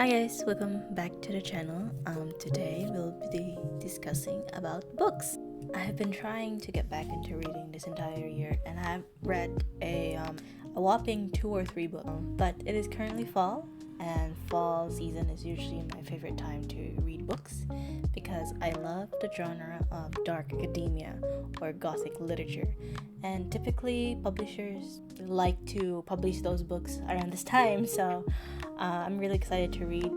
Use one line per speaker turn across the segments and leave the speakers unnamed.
Hi guys, welcome back to the channel. Today we'll be discussing about books. I have been trying to get back into reading this entire year, and I've read a whopping 2 or 3 books. But it is currently fall, and fall season is usually my favorite time to read books because I love the genre of dark academia or gothic literature. And typically publishers like to publish those books around this time, so I'm really excited to read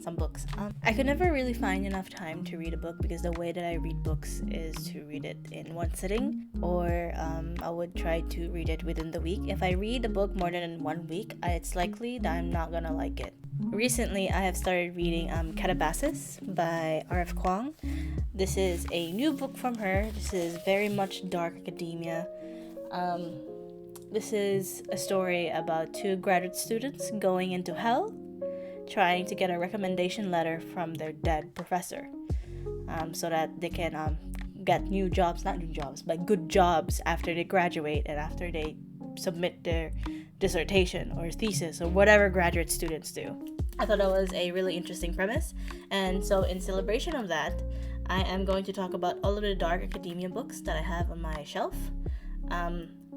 some books. I could never really find enough time to read a book because the way that I read books is to read it in one sitting, or I would try to read it within the week. If I read a book more than in 1 week, it's likely that I'm not gonna like it. Recently, I have started reading Catabasis by R.F. Kuang. This is a new book from her. This is very much dark academia. This is a story about 2 graduate students going into hell, trying to get a recommendation letter from their dead professor, so that they can get good jobs after they graduate and after they submit their dissertation or thesis or whatever graduate students do. I thought that was a really interesting premise, and so in celebration of that, I am going to talk about all of the dark academia books that I have on my shelf.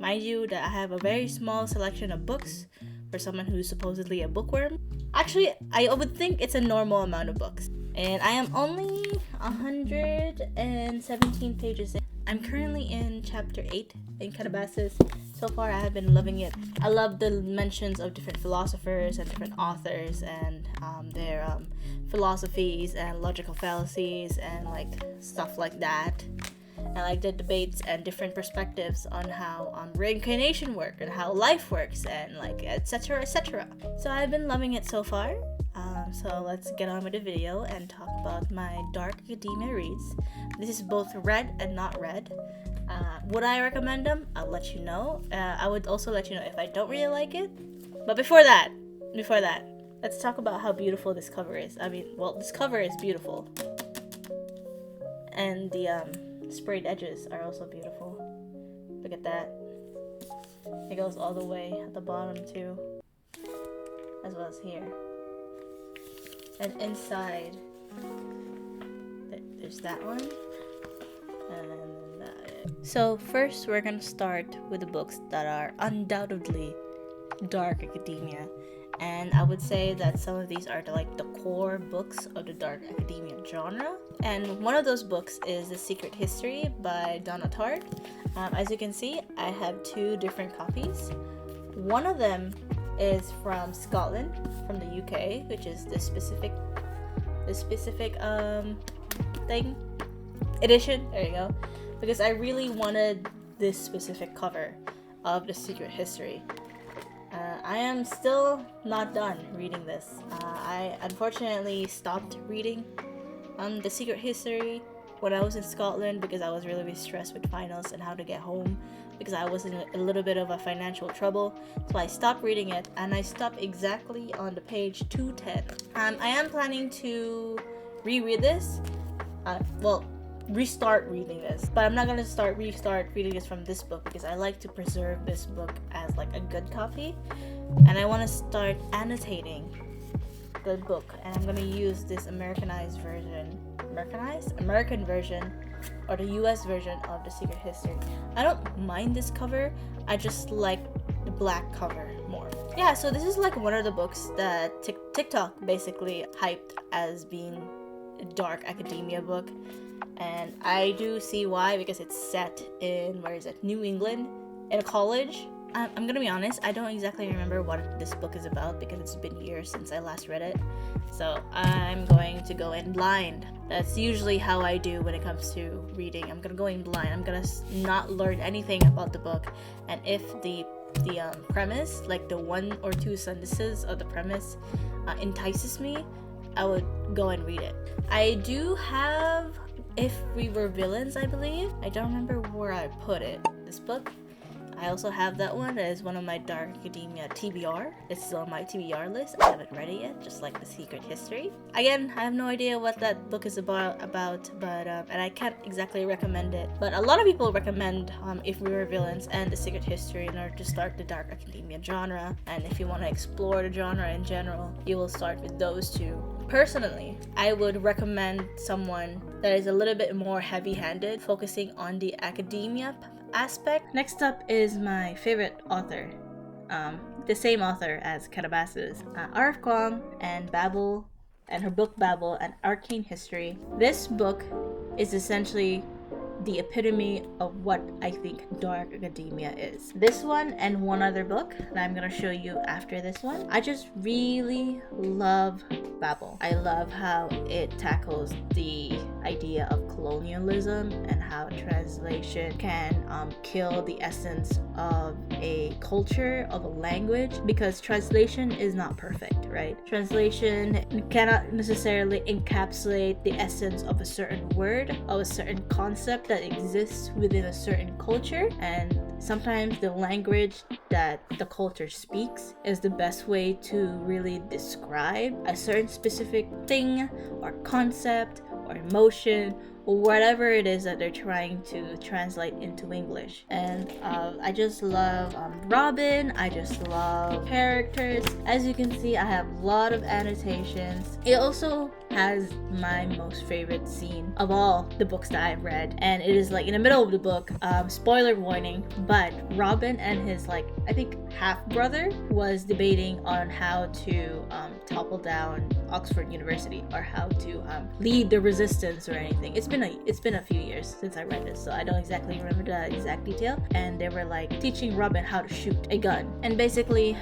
Mind you that I have a very small selection of books for someone who's supposedly a bookworm. Actually, I would think it's a normal amount of books. And I am only 117 pages in. I'm currently in chapter 8 in Catabasis. So far, I have been loving it. I love the mentions of different philosophers and different authors and their philosophies and logical fallacies and like stuff like that. I like the debates and different perspectives on how reincarnation works and how life works and like etc. So I've been loving it so far. So let's get on with the video and talk about my dark academia reads. This is both read and not read. Would I recommend them? I'll let you know. I would also let you know if I don't really like it. But before that, let's talk about how beautiful this cover is. This cover is beautiful. And the sprayed edges are also beautiful. Look at that. It goes all the way at the bottom too, as well as here. And inside, there's that one. And so first we're gonna start with the books that are undoubtedly dark academia. And I would say that some of these are the core books of the dark academia genre. And one of those books is The Secret History by Donna Tartt. As you can see, I have 2 different copies. One of them is from Scotland, from the UK, which is the specific edition. There you go. Because I really wanted this specific cover of The Secret History. I am still not done reading this. I unfortunately stopped reading The Secret History when I was in Scotland because I was really stressed with finals and how to get home because I was in a little bit of a financial trouble. So I stopped reading it, and I stopped exactly on the page 210. I am planning to reread this. Restart reading this, but I'm not gonna restart reading this from this book because I like to preserve this book as like a good copy, and I want to start annotating the book, and I'm gonna use this American version or the US version of The Secret History. I don't mind this cover, I just like the black cover more. Yeah, so this is like one of the books that TikTok basically hyped as being a dark academia book. And I do see why, because it's set in, New England, in a college. I'm gonna be honest, I don't exactly remember what this book is about because it's been years since I last read it. So I'm going to go in blind. That's usually how I do when it comes to reading. I'm gonna go in blind. I'm gonna not learn anything about the book. And if the premise, like the 1 or 2 sentences of the premise, entices me, I would go and read it. I do have If We Were Villains, I believe. I don't remember where I put it. This book. I also have that one. That is one of my Dark Academia TBR. It's still on my TBR list. I haven't read it yet, just like The Secret History. Again, I have no idea what that book is about, but and I can't exactly recommend it. But a lot of people recommend If We Were Villains and The Secret History in order to start the Dark Academia genre. And if you want to explore the genre in general, you will start with those two. Personally, I would recommend someone that is a little bit more heavy-handed, focusing on the academia aspect. Next up is my favorite author, the same author as Calabasas, R.F. Kuang and Babel, and her book Babel, An Arcane History. This book is essentially the epitome of what I think dark academia is. This one and one other book that I'm gonna show you after this one. I just really love Babel. I love how it tackles the idea of colonialism and how translation can kill the essence of a culture, of a language, because translation is not perfect, right? Translation cannot necessarily encapsulate the essence of a certain word, of a certain concept that exists within a certain culture, and sometimes the language that the culture speaks is the best way to really describe a certain specific thing or concept or emotion or whatever it is that they're trying to translate into English. And I just love Robin. I just love characters. As you can see, I have a lot of annotations. It also has my most favorite scene of all the books that I've read, and it is like in the middle of the book, spoiler warning, but Robin and his I think half brother was debating on how to topple down Oxford University, or how to lead the resistance or anything. It's been a few years since I read this, so I don't exactly remember the exact detail. And they were teaching Robin how to shoot a gun, and basically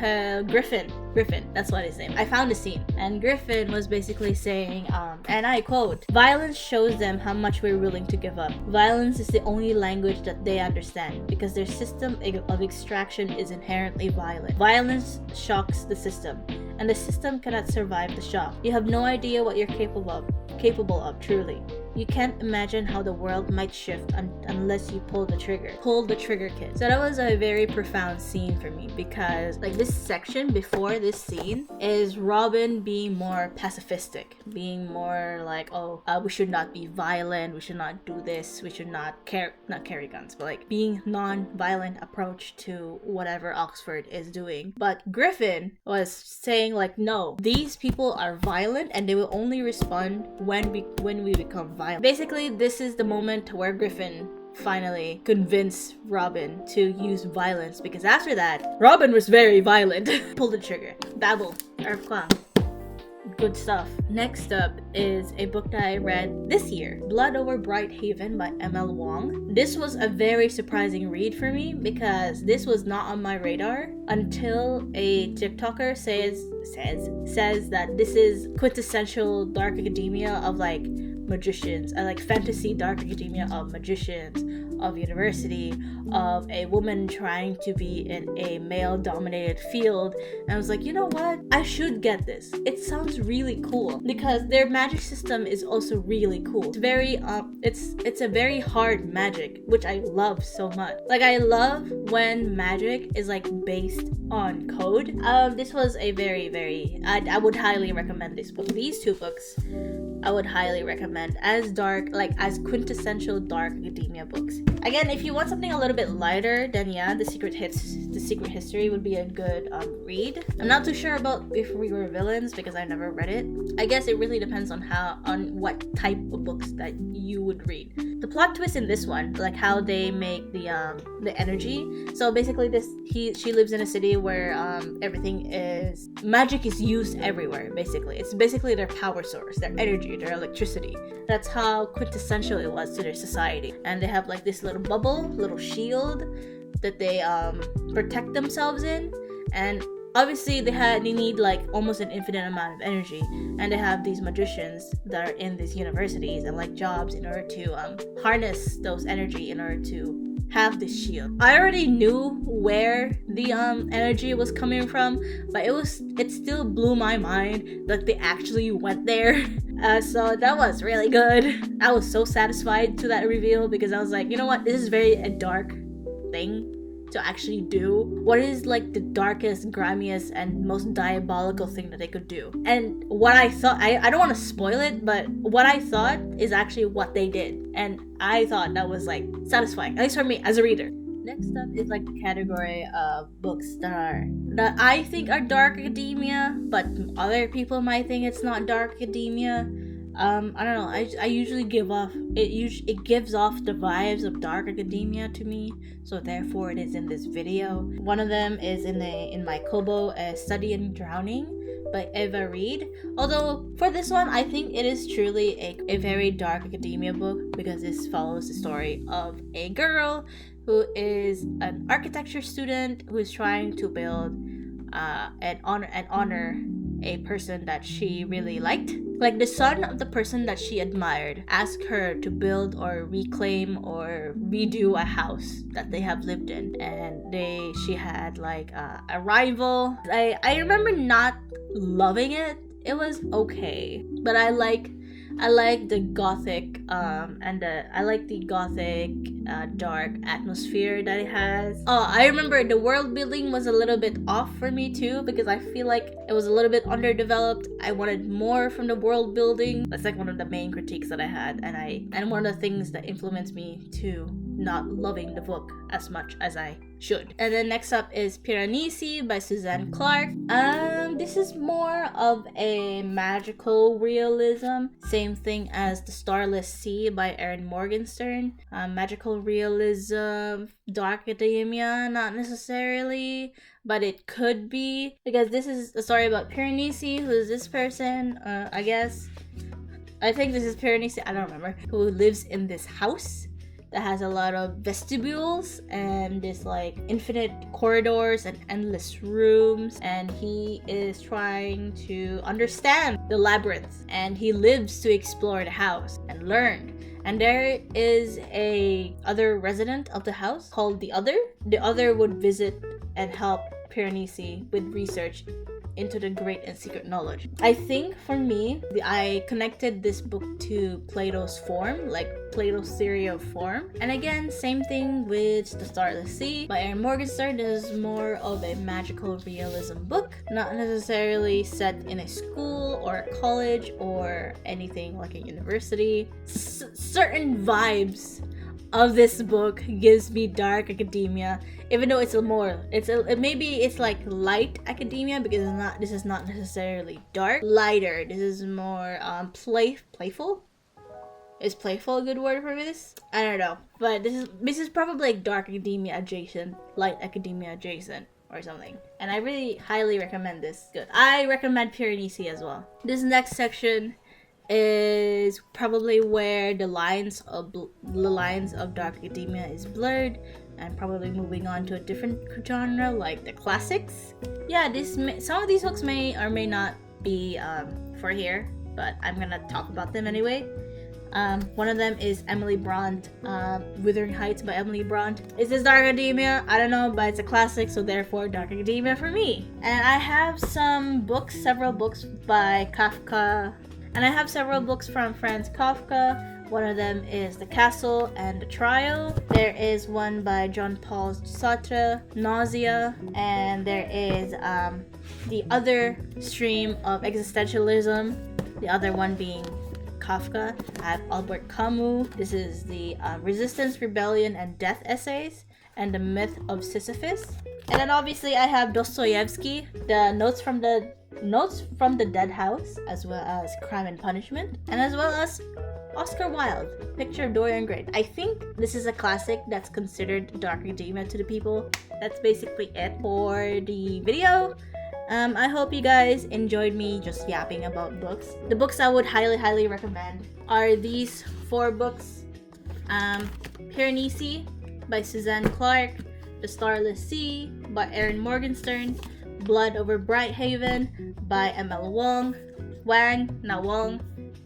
Griffin, that's what his name. I found the scene, and Griffin was basically saying, and I quote, "Violence shows them how much we're willing to give up. Violence is the only language that they understand, because their system of extraction is inherently violent. Violence shocks the system, and the system cannot survive the shock. You have no idea what you're capable of, truly. You can't imagine how the world might shift unless you pull the trigger, kid." So that was a very profound scene for me, because this section before this scene is Robin being more pacifistic, being more we should not be violent, we should not do this, we should not carry guns, but being non-violent approach to whatever Oxford is doing. But Griffin was saying no, these people are violent and they will only respond when we become violent. Basically, this is the moment where Griffin finally convinced Robin to use violence, because after that, Robin was very violent. Pull the trigger. Babel, R.F. Kuang. Good stuff. Next up is a book that I read this year, Blood Over Bright Haven by M.L. Wong. This was a very surprising read for me, because this was not on my radar until a TikToker says that this is quintessential dark academia of magicians, fantasy dark academia of magicians, of university, of a woman trying to be in a male-dominated field. And I was like, you know what? I should get this. It sounds really cool, because their magic system is also really cool. It's very it's a very hard magic, which I love so much. I love when magic is based on code. This was a very I would highly recommend this book. These two books I would highly recommend as dark, as quintessential dark academia books. Again, if you want something a little bit lighter, then yeah, The Secret History would be a good read. I'm not too sure about If We Were Villains, because I never read it. I guess it really depends on what type of books that you would read. The plot twist in this one, how they make the energy. So basically, she lives in a city where magic is used everywhere. Basically, it's basically their power source, their energy, their electricity. That's how quintessential it was to their society. And they have this little bubble, little shield that they protect themselves in. And obviously they need almost an infinite amount of energy, and they have these magicians that are in these universities and jobs in order to harness those energy in order to have this shield. I already knew where the energy was coming from, but it still blew my mind that they actually went there. So that was really good. I was so satisfied to that reveal, because I was like, you know what, this is very a dark thing to actually do? What is like the darkest, grimiest, and most diabolical thing that they could do? And what I thought, I don't want to spoil it, but what I thought is actually what they did. And I thought that was like satisfying, at least for me as a reader. Next up is like the category of books that I think are dark academia, but other people might think it's not dark academia. I don't know. I usually gives off the vibes of dark academia to me, so therefore it is in this video. One of them is in my Kobo, Study in Drowning by Eva Reed. Although for this one, I think it is truly a very dark academia book, because this follows the story of a girl who is an architecture student who is trying to build and honor a person that she really liked. Like, the son of the person that she admired asked her to build or reclaim or redo a house that they have lived in, and she had like a rival. I remember not loving it. It was okay, but I like the gothic dark atmosphere that it has. I remember the world building was a little bit off for me too, because I feel like it was a little bit underdeveloped. I wanted more from the world building. That's like one of the main critiques that I had, and one of the things that influenced me to not loving the book as much as I should. And then next up is Piranesi by Suzanne Clark. This is more of a magical realism, same thing as The Starless Sea by Erin Morgenstern. Magical realism, dark academia, not necessarily, but it could be, because this is a story about Piranesi, who is this person, I think this is Piranesi, I don't remember, who lives in this house that has a lot of vestibules and this like infinite corridors and endless rooms, and he is trying to understand the labyrinth, and he lives to explore the house and learn. And there is a other resident of the house called the Other. The Other would visit and help Piranesi with research into the great and secret knowledge. I think for me, I connected this book to Plato's form, like Plato's theory of form. And again, same thing with The Starless Sea by Erin Morgenstern. This is more of a magical realism book, not necessarily set in a school or a college or anything like a university. Certain vibes of this book gives me dark academia, even though it's like light academia, because this is not necessarily dark. Lighter. This is more playful. Is playful a good word for this? I don't know, but this is probably like dark academia adjacent, light academia adjacent, or something. And I really highly recommend this. Good. I recommend Piranesi as well. This next section is probably where the lines of dark academia is blurred, and probably moving on to a different genre like the classics. Yeah, some of these books may or may not be for here, but I'm gonna talk about them anyway. One of them is Emily Bront, Wuthering Heights by Emily Bront. Is this dark academia? I don't know, but it's a classic, so therefore dark academia for me. And I have several books by Kafka, and I have several books from Franz Kafka. One of them is The Castle and the Trial. There is one by Jean-Paul Sartre, Nausea, and there is the other stream of existentialism, the other one being Kafka. I have Albert Camus. This is the Resistance, Rebellion, and Death essays, and The Myth of Sisyphus. And then obviously I have Dostoevsky, the Notes from the Dead House, as well as Crime and Punishment, and as well as Oscar Wilde, Picture of Dorian Gray. I think this is a classic that's considered dark academia to the people. That's basically it for the video. I hope you guys enjoyed me just yapping about books. The books I would highly recommend are these 4 books. Piranesi by Suzanne Clark, The Starless Sea by Erin Morgenstern, Blood Over Brighthaven by ML Wang,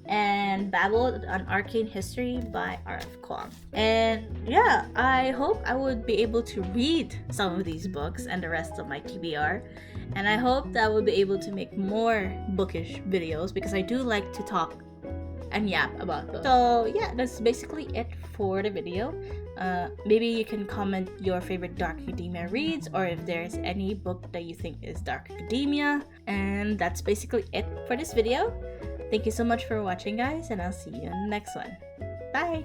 and Babel, An Arcane History by R.F. Kuang. And yeah, I hope I would be able to read some of these books and the rest of my TBR. And I hope that I will be able to make more bookish videos, because I do like to talk and yap about books. So yeah, that's basically it for the video. Maybe you can comment your favorite dark academia reads, or if there's any book that you think is dark academia. And that's basically it for this video. Thank you so much for watching, guys, and I'll see you in the next one. Bye!